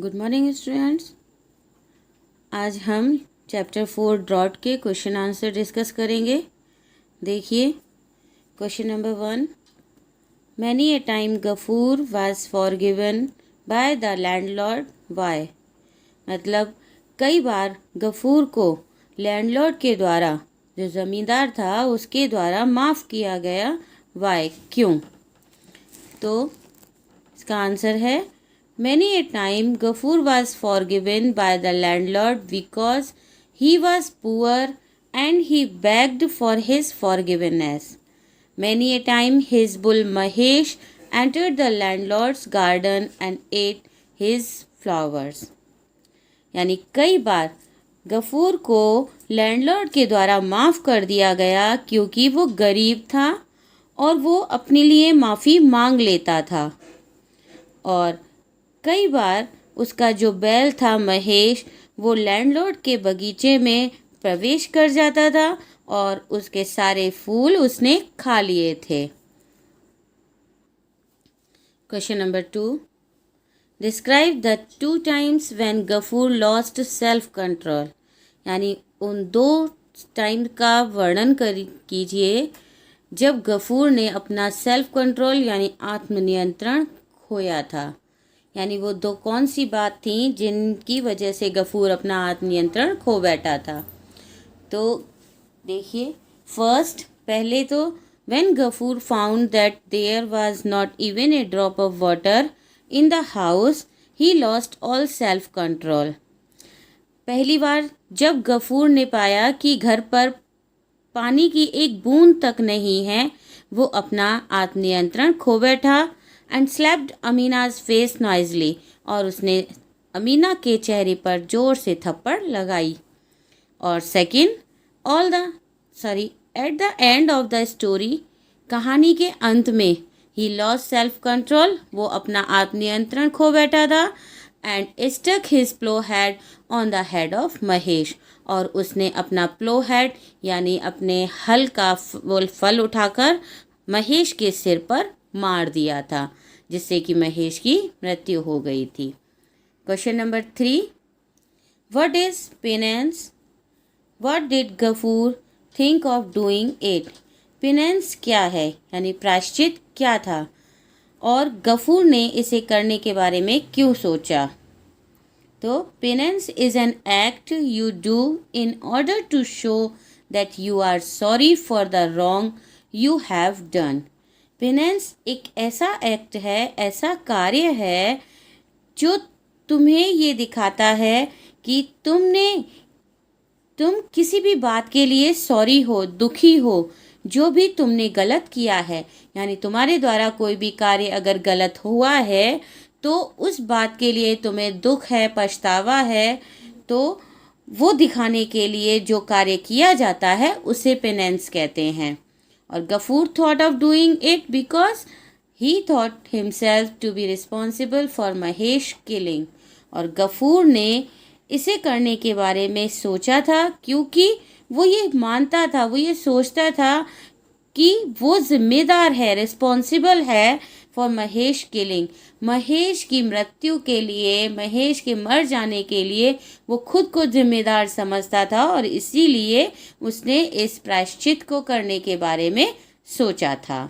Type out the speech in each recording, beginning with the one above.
Good morning students. आज हम chapter 4 drought के क्वेश्चन आंसर डिस्कस करेंगे। देखिए question number 1, many a time Gafur was forgiven by the landlord why. मतलब कई बार गफूर को लैंडलॉर्ड के द्वारा, जो ज़मींदार था उसके द्वारा माफ़ किया गया। वाई, क्यों? तो इसका आंसर है Many a time Gafur was forgiven by the landlord because he was poor and he begged for his forgiveness. Many a time his bull Mahesh entered the landlord's garden and ate his flowers. यानी कई बार गफूर को landlord के द्वारा माफ़ कर दिया गया क्योंकि वो गरीब था और वो अपने लिए माफ़ी मांग लेता था। और कई बार उसका जो बैल था महेश, वो लैंडलॉर्ड के बगीचे में प्रवेश कर जाता था और उसके सारे फूल उसने खा लिए थे। Question number 2, describe the 2 times when Gafur lost self control. यानी उन 2 टाइम का वर्णन कीजिए जब गफूर ने अपना सेल्फ कंट्रोल यानी आत्मनियंत्रण खोया था। यानी वो 2 कौन सी बात थी जिनकी वजह से गफूर अपना आत्मनियंत्रण खो बैठा था। तो देखिए, फर्स्ट, पहले तो when Gafur found that there was not even a drop of water in the house he lost all self control. पहली बार जब गफूर ने पाया कि घर पर पानी की एक बूंद तक नहीं है, वो अपना आत्मनियंत्रण खो बैठा एंड स्लैप्ड अमीनाज फेस नॉइजली, और उसने अमीना के चेहरे पर जोर से थप्पड़ लगाई। और second, at the end of the story, कहानी के अंत में, ही लॉस्ट सेल्फ कंट्रोल, वो अपना आत्मनियंत्रण खो बैठा था and stuck his plough head on the head of Mahesh, और उसने अपना प्लो हेड यानी अपने हल का फल उठाकर महेश के सिर पर मार दिया था, जिससे कि महेश की मृत्यु हो गई थी। Question number 3, what is penance? What did Gafur think of doing it? Penance क्या है, यानी प्रायश्चित क्या था, और गफूर ने इसे करने के बारे में क्यों सोचा? तो penance is an act you do in order to show that you are sorry for the wrong you have done. Penance एक ऐसा एक्ट है, ऐसा कार्य है जो तुम्हें ये दिखाता है कि तुम किसी भी बात के लिए सॉरी हो, दुखी हो, जो भी तुमने गलत किया है, यानी तुम्हारे द्वारा कोई भी कार्य अगर गलत हुआ है तो उस बात के लिए तुम्हें दुख है, पछतावा है, तो वो दिखाने के लिए जो कार्य किया जाता है उसे पेनेंस कहते हैं। और Gafur thought of doing it because he thought himself to be responsible for Mahesh killing. और गफूर ने इसे करने के बारे में सोचा था क्योंकि वो ये मानता था, वो ये सोचता था कि वो जिम्मेदार है, रिस्पॉन्सिबल है फॉर महेश किलिंग। महेश की मृत्यु के लिए, महेश के मर जाने के लिए वो खुद को जिम्मेदार समझता था और इसीलिए उसने इस प्रायश्चित को करने के बारे में सोचा था।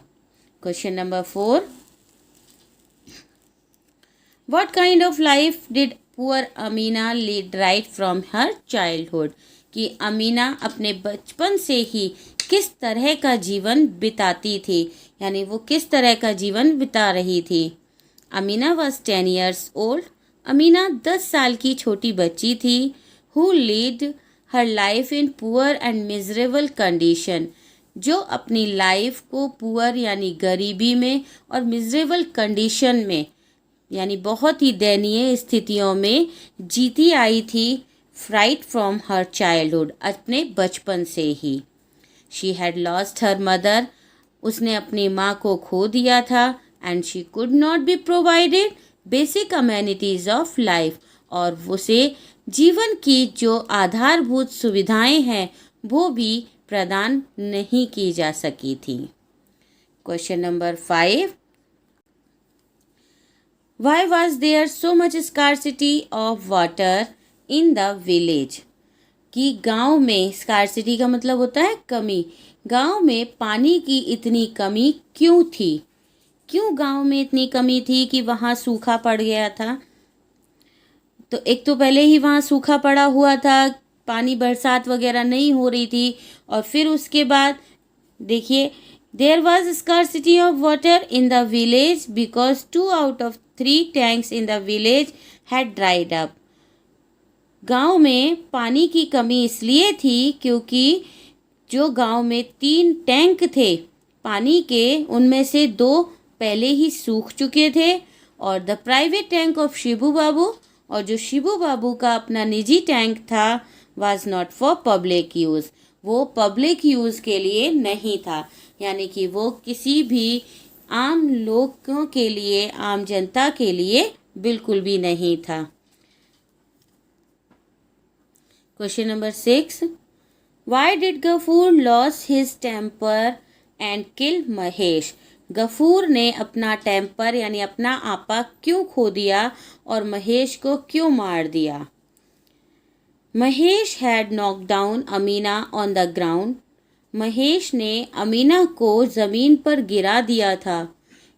Question number 4, what kind of life did poor Amina lead right from her childhood? कि अमीना अपने बचपन से ही किस तरह का जीवन बिताती थी, यानी वो किस तरह का जीवन बिता रही थी। Amina was 10 years old। Amina 10 साल की छोटी बच्ची थी। Who lead her life in poor and miserable condition, जो अपनी लाइफ को पुअर यानी गरीबी में और मिजरेबल कंडीशन में यानी बहुत ही दयनीय स्थितियों में जीती आई थी, राइट फ्रॉम हर चाइल्डहुड, अपने बचपन से ही। She had lost her mother, उसने अपनी माँ को खो दिया था, and she could not be provided basic amenities of life, और उसे जीवन की जो आधारभूत सुविधाएं हैं वो भी प्रदान नहीं की जा सकी थी। Question number 5, why was there so much scarcity of water in the village? कि गांव में, स्कार्सिटी का मतलब होता है कमी, गांव में पानी की इतनी कमी क्यों थी? क्यों गांव में इतनी कमी थी कि वहाँ सूखा पड़ गया था? तो एक तो पहले ही वहाँ सूखा पड़ा हुआ था, पानी बरसात वगैरह नहीं हो रही थी, और फिर उसके बाद देखिए, there was scarcity of water in the village because 2 out of 3 tanks in the village had dried up. गांव में पानी की कमी इसलिए थी क्योंकि जो गांव में 3 टैंक थे पानी के, उनमें से 2 पहले ही सूख चुके थे, और the private tank of Shibu Babu, और जो शिबू बाबू का अपना निजी टैंक था, was not for public use, वो पब्लिक यूज़ के लिए नहीं था, यानी कि वो किसी भी आम लोगों के लिए, आम जनता के लिए बिल्कुल भी नहीं था। Question number 6, why did Gafur loss his temper and kill Mahesh? Gafur ने अपना टेम्पर यानी अपना आपा क्यों खो दिया और महेश को क्यों मार दिया? Mahesh had knock down Amina on the ground. Mahesh ने अमीना को ज़मीन पर गिरा दिया था।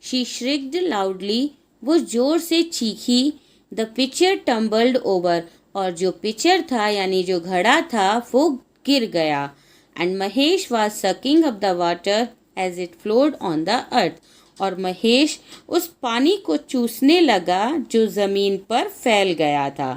शी श्रिक्ड लाउडली, वो ज़ोर से चीखी। द पिक्चर टम्बल्ड ओवर, और जो पिक्चर था यानी जो घड़ा था वो गिर गया। And Mahesh was sucking up the water as it flowed on the earth, और महेश उस पानी को चूसने लगा जो ज़मीन पर फैल गया था।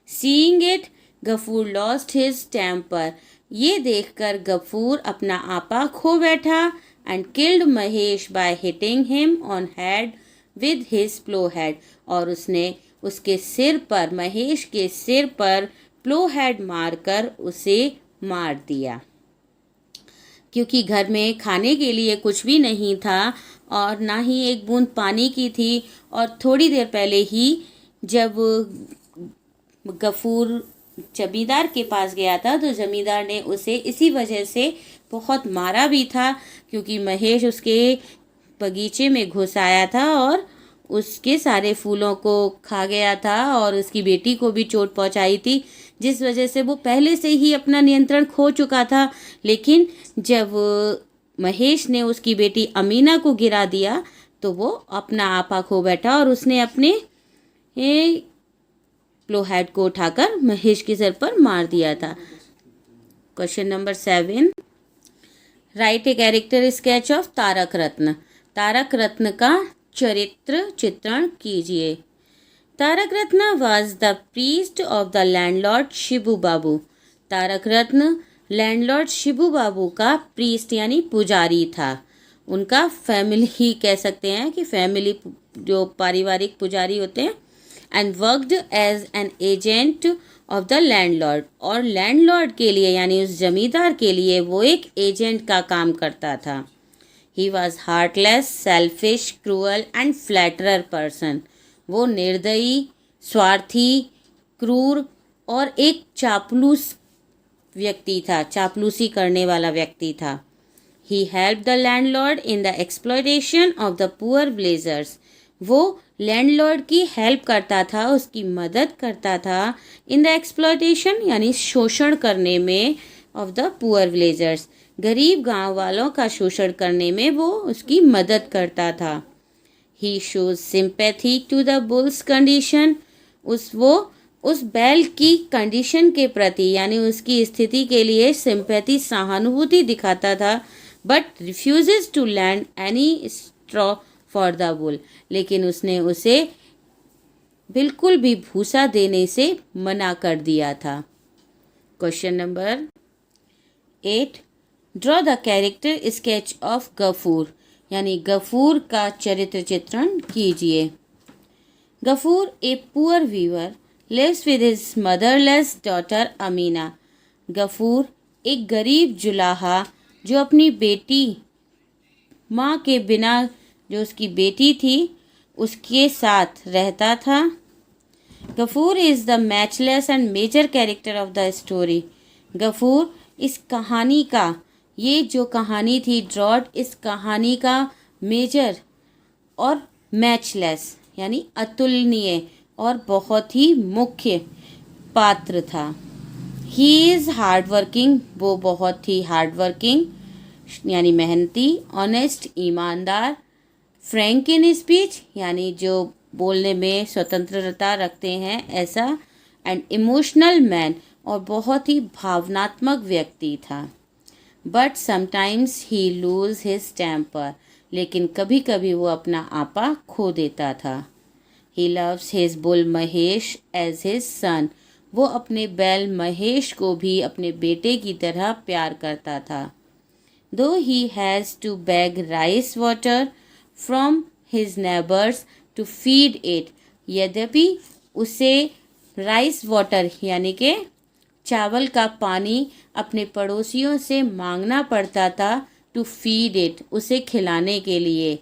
Seeing it Gafur lost his temper, ये देखकर गफूर अपना आपा खो बैठा। And killed Mahesh by hitting him on head with his plough head, और उसने उसके सिर पर, महेश के सिर पर प्लो हेड मारकर उसे मार दिया। क्योंकि घर में खाने के लिए कुछ भी नहीं था और ना ही एक बूंद पानी की थी, और थोड़ी देर पहले ही जब गफूर जमींदार के पास गया था तो जमींदार ने उसे इसी वजह से बहुत मारा भी था, क्योंकि महेश उसके बगीचे में घुस आया था और उसके सारे फूलों को खा गया था और उसकी बेटी को भी चोट पहुंचाई थी, जिस वजह से वो पहले से ही अपना नियंत्रण खो चुका था। लेकिन जब महेश ने उसकी बेटी अमीना को गिरा दिया तो वो अपना आपा खो बैठा और उसने अपने प्लो हेड को उठाकर महेश के सिर पर मार दिया था। Question number 7, write a character sketch of Tarak Ratna. Tarak Ratna का चरित्र चित्रण कीजिए। Tarak Ratna was the priest of the landlord Shibu Babu. Tarak Ratna landlord Shibu Babu का प्रीस्ट यानी पुजारी था। उनका फैमिली ही कह सकते हैं कि फैमिली जो पारिवारिक पुजारी होते हैं। And worked as an agent of the landlord, और लैंडलॉर्ड के लिए यानी उस जमींदार के लिए वो एक एजेंट का काम करता था। He was heartless, selfish, cruel and flatterer person. वो निर्दयी, स्वार्थी, क्रूर और एक चापलूस व्यक्ति था, चापलूसी करने वाला व्यक्ति था। He help the landlord in the exploitation of the poor villagers. वो लैंडलॉर्ड की हेल्प करता था, उसकी मदद करता था इन द एक्सप्लॉयटेशन यानी शोषण करने में, ऑफ द पुअर विलेजर्स, गरीब गांव वालों का शोषण करने में वो उसकी मदद करता था। He shows sympathy to the bull's condition. उस बैल की कंडीशन के प्रति यानी उसकी स्थिति के लिए सिंपैथी, सहानुभूति दिखाता था। But refuses to lend any straw for the bull, लेकिन उसने उसे बिल्कुल भी भूसा देने से मना कर दिया था। Question number 8, draw the character sketch of Gafur, यानी गफूर का चरित्र चित्रण कीजिए। Gafur a poor weaver lives with his motherless daughter Amina. Gafur एक गरीब जुलाहा जो अपनी बेटी, माँ के बिना जो उसकी बेटी थी उसके साथ रहता था। Gafur is the matchless and major character of the story. Gafur इस कहानी का, ये जो कहानी थी ड्रॉट, इस कहानी का मेजर और मैचलेस यानी अतुलनीय और बहुत ही मुख्य पात्र था। ही इज़ हार्ड वर्किंग, वो बहुत ही हार्ड वर्किंग यानी मेहनती, ऑनेस्ट ईमानदार, फ्रैंक इन स्पीच यानी जो बोलने में स्वतंत्रता रखते हैं ऐसा, एंड इमोशनल मैन और बहुत ही भावनात्मक व्यक्ति था। But sometimes he lose his temper, लेकिन कभी कभी वो अपना आपा खो देता था। He loves his bull Mahesh as his son, वो अपने बैल महेश को भी अपने बेटे की तरह प्यार करता था। Though he has to beg rice water from his neighbors to feed it, यद्यपि उसे राइस वाटर यानी कि चावल का पानी अपने पड़ोसियों से मांगना पड़ता था, टू फीड इट उसे खिलाने के लिए।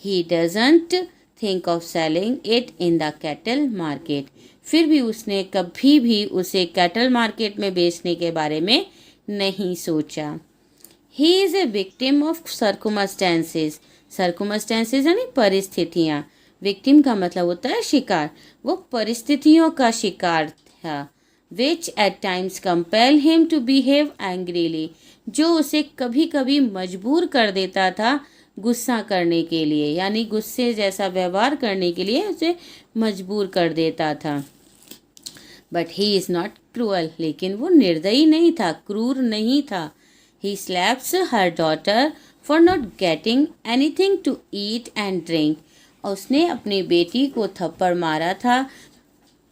He doesn't think of selling it in the cattle market, फिर भी उसने कभी भी उसे कैटल मार्केट में बेचने के बारे में नहीं सोचा। He is a victim of circumstances, circumstances यानी परिस्थितियाँ, विक्टिम का मतलब होता है शिकार, वो परिस्थितियों का शिकार था। which at times compel him to behave angrily, जो उसे कभी कभी मजबूर कर देता था गुस्सा करने के लिए, यानी गुस्से जैसा व्यवहार करने के लिए उसे मजबूर कर देता था। But he is not cruel, लेकिन वो निर्दयी नहीं था, क्रूर नहीं था। He slaps her daughter for not getting anything to eat and drink, और उसने अपनी बेटी को थप्पड़ मारा था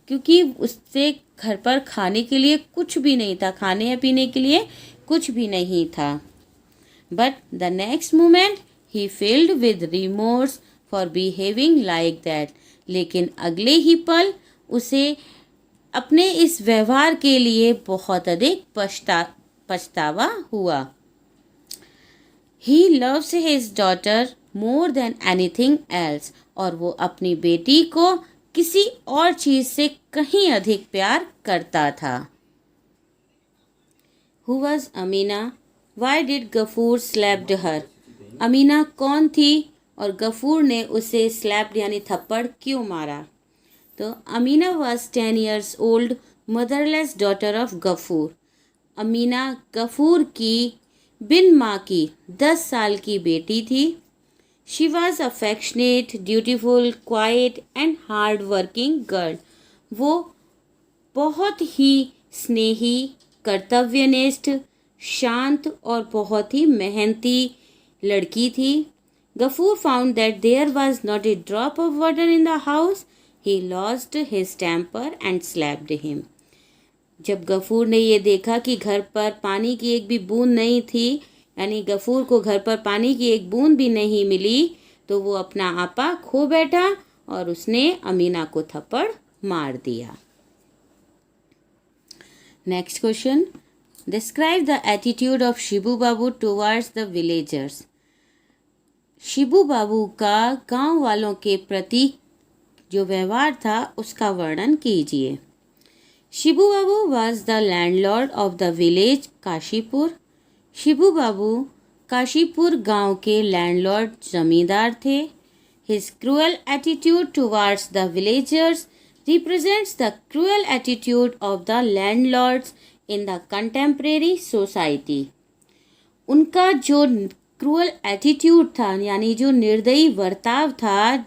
क्योंकि उससे घर पर खाने के लिए कुछ भी नहीं था, खाने या पीने के लिए कुछ भी नहीं था। But the next moment he filled with remorse for behaving like that, लेकिन अगले ही पल उसे अपने इस व्यवहार के लिए बहुत अधिक पछतावा हुआ। He loves his daughter more than anything else, और वो अपनी बेटी को किसी और चीज से कहीं अधिक प्यार करता था। Who was Amina? Why did Ghafoor slapped her? Amina कौन थी और गफूर ने उसे स्लैप्ड यानी थप्पड़ क्यों मारा? तो Amina was 10 years old, motherless daughter of Ghafoor. Amina Ghafoor की बिन माँ की 10 साल की बेटी थी। She was affectionate, dutiful, quiet and hard working girl, वो बहुत ही स्नेही, कर्तव्यनिष्ठ, शांत और बहुत ही मेहनती लड़की थी। Gafur found that there was not a drop of water in the house, he lost his temper and slapped him. जब गफूर ने ये देखा कि घर पर पानी की एक भी बूंद नहीं थी, यानी गफूर को घर पर पानी की एक बूंद भी नहीं मिली, तो वो अपना आपा खो बैठा और उसने अमीना को थप्पड़ मार दिया। Next question, describe the attitude of Shibu Babu towards the villagers. Shibu Babu का गांव वालों के प्रति जो व्यवहार था उसका वर्णन कीजिए। शिबू बाबू was the landlord of the village Kashipur. Shibu बाबू काशीपुर गांव के लैंडलॉर्ड जमींदार थे। His cruel attitude towards the villagers represents the cruel attitude of the landlords in the contemporary society। उनका जो क्रूअल एटीट्यूड था यानी जो निर्दयी बर्ताव था,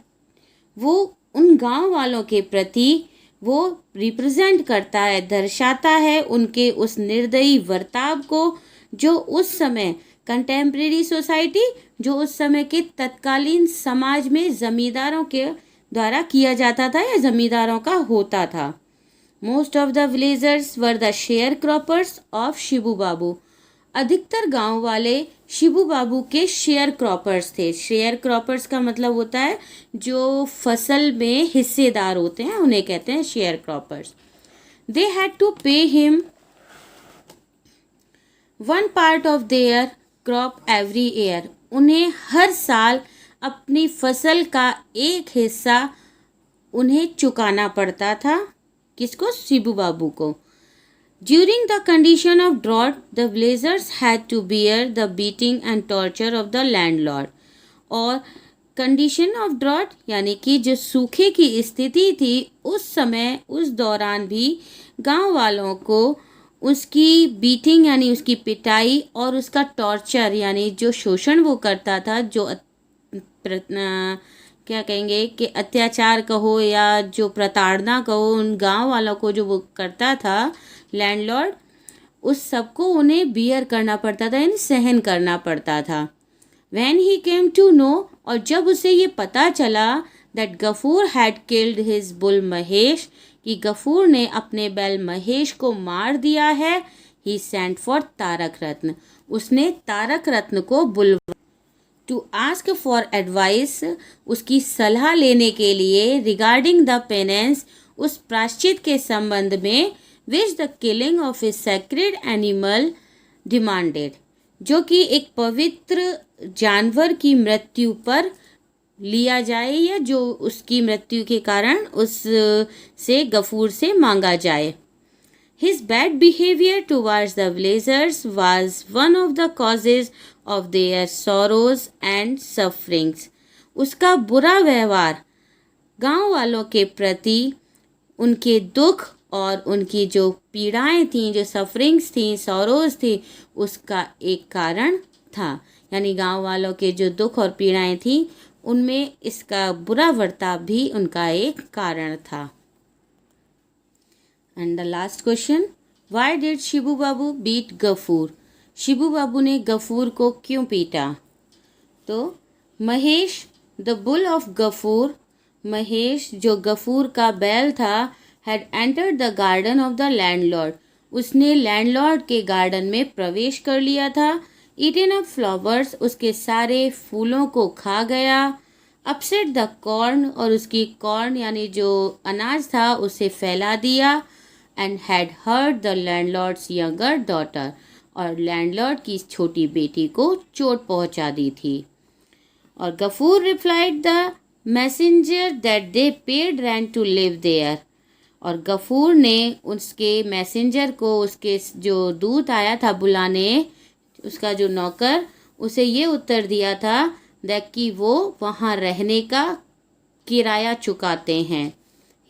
वो उन गांव वालों के प्रति वो रिप्रेजेंट करता है, दर्शाता है उनके उस निर्दयी वर्ताव को, जो उस समय कंटेम्प्रेरी सोसाइटी, जो उस समय के तत्कालीन समाज में जमींदारों के द्वारा किया जाता था या जमींदारों का होता था। Most of the villagers were the sharecroppers of Shibu Babu. अधिकतर गांव वाले शिबू बाबू के शेयर क्रॉपर्स थे। शेयर क्रॉपर्स का मतलब होता है जो फसल में हिस्सेदार होते हैं, उन्हें कहते हैं sharecroppers. They had to pay him 1 part of their crop every year. उन्हें हर साल अपनी फसल का एक हिस्सा उन्हें चुकाना पड़ता था। किसको? शिबू बाबू को। During the condition of drought, the villagers had to bear the beating and torture of the landlord। और कंडीशन ऑफ ड्रॉट यानी कि जो सूखे की स्थिति थी उस समय, उस दौरान भी गांव वालों को उसकी बीटिंग यानी उसकी पिटाई और उसका टॉर्चर यानी जो शोषण वो करता था, जो क्या कहेंगे कि अत्याचार कहो या जो प्रताड़ना कहो, उन गांव वालों को जो वो करता था लैंडलॉर्ड, उस सबको उन्हें बियर करना पड़ता था यानी सहन करना पड़ता था। When he came to know, और जब उसे ये पता चला that Ghafoor had killed his bull Mahesh, कि गफूर ने अपने बैल महेश को मार दिया है, he sent for तारक रत्न, उसने तारक रत्न को बुलवा to ask for advice, उसकी सलाह लेने के लिए regarding the penance, उस प्राश्चित के संबंध में which the killing of a sacred animal demanded, जो कि एक पवित्र जानवर की मृत्यु पर लिया जाए या जो उसकी मृत्यु के कारण उस से गफूर से मांगा जाए। His bad behavior towards the villagers was one of the causes of their sorrows and sufferings. उसका बुरा व्यवहार गांव वालों के प्रति, उनके दुख और उनकी जो पीड़ाएं थीं, जो सफरिंग्स थीं, सॉरोज थी, उसका एक कारण था। यानी गांव वालों के जो दुख और पीड़ाएं थीं उनमें इसका बुरा बर्ताव भी उनका एक कारण था। And the last question, why did Shibu Babu beat Gafur? Shibu Babu ने गफूर को क्यों पीटा? तो Mahesh the bull of Gafur, Mahesh जो गफूर का बैल था, had entered the garden of the landlord, उसने लैंडलॉर्ड के गार्डन में प्रवेश कर लिया था। eaten up flowers, उसके सारे फूलों को खा गया। upset the corn, और उसकी कॉर्न यानी जो अनाज था उसे फैला दिया। and had hurt the landlord's younger daughter, और लैंडलॉर्ड की छोटी बेटी को चोट पहुंचा दी थी। और Ghafoor replied the messenger that they paid rent to live there, और गफूर ने उसके मैसेंजर को, उसके जो दूत आया था बुलाने, उसका जो नौकर, उसे ये उत्तर दिया था कि वो वहाँ रहने का किराया चुकाते हैं।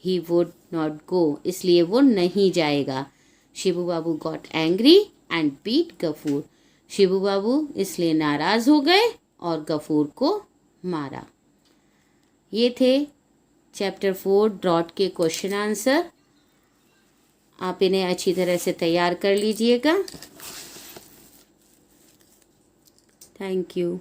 ही वुड नॉट गो, इसलिए वो नहीं जाएगा। Shibu Babu got angry and beat Gafur, Shibu Babu इसलिए नाराज हो गए और गफूर को मारा। ये थे चैप्टर 4 ड्रॉट के क्वेश्चन आंसर। आप इन्हें अच्छी तरह से तैयार कर लीजिएगा। Thank you.